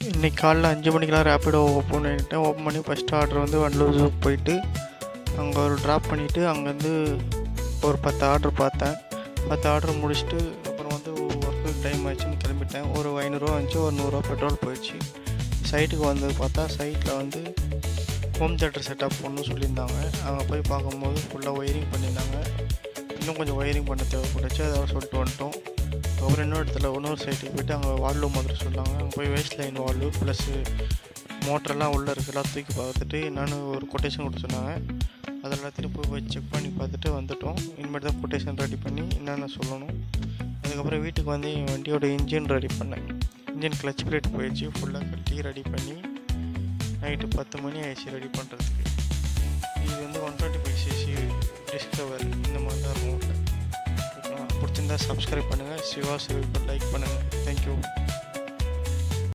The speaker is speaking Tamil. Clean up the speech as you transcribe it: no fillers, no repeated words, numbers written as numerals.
இன்றைக்கி காலைல 5 மணிக்கெலாம் ரேப்பிடோ ஓப்பன் பண்ணிட்டேன். ஓப்பன் பண்ணி ஃபஸ்ட்டு ஆர்டர் வந்து வண்டலூர் ஜூக்கு போயிட்டு அங்கே ஒரு ட்ராப் பண்ணிவிட்டு அங்கேருந்து ஒரு 10 ஆர்டர் பார்த்தேன். 10 ஆர்டர் முடிச்சுட்டு அப்புறம் வந்து ஒர்க்கு டைம் ஆச்சுன்னு கிளம்பிட்டேன். ஒரு 500 வந்துச்சு, ஒரு 100 பெட்ரோல் போயிடுச்சு. சைட்டுக்கு வந்து பார்த்தா சைட்டில் வந்து ஹோம் தியேட்டர் செட்டப் பண்ணணும்னு சொல்லியிருந்தாங்க. அங்கே போய் பார்க்கும்போது ஃபுல்லாக ஒயரிங் பண்ணியிருந்தாங்க. இன்னும் கொஞ்சம் ஒயரிங் பண்ண தேவைப்பட்டுச்சு, அதை சொல்லிட்டு வந்துட்டோம். அப்புறம் இன்னொரு சைட்டுக்கு போய்ட்டு அங்கே வால்வு மாதிரி சொன்னாங்க. அங்கே போய் வேஸ்ட் லைன் வால்வு ப்ளஸ்ஸு மோட்டரெல்லாம் உள்ளே இருக்குலாம் தூக்கி பார்த்துட்டு என்னென்னு ஒரு கொட்டேஷன் கொடுத்து சொன்னாங்க. அது எல்லாத்தையும் போய் செக் பண்ணி பார்த்துட்டு வந்துட்டோம். இனிமேல் தான் கொட்டேஷன் ரெடி பண்ணி என்னென்ன சொல்லணும். அதுக்கப்புறம் வீட்டுக்கு வந்து என் வண்டியோட இன்ஜின் ரெடி பண்ணேன். இன்ஜின் கிளச் பிளேட் போயிடுச்சு, ஃபுல்லாக கட்டி ரெடி பண்ணி நைட்டு 10 மணி ஆயிடுச்சு ரெடி பண்ணுறதுக்கு. இது வந்து 125cc டிஸ்கவர் இந்த மாதிரி தான் இருக்கும். பிடிச்சிருந்தா சப்ஸ்கிரைப் பண்ணுங்கள். சிவா சிறுக்கு லைக் பண்ணுங்கள். தேங்க்யூ.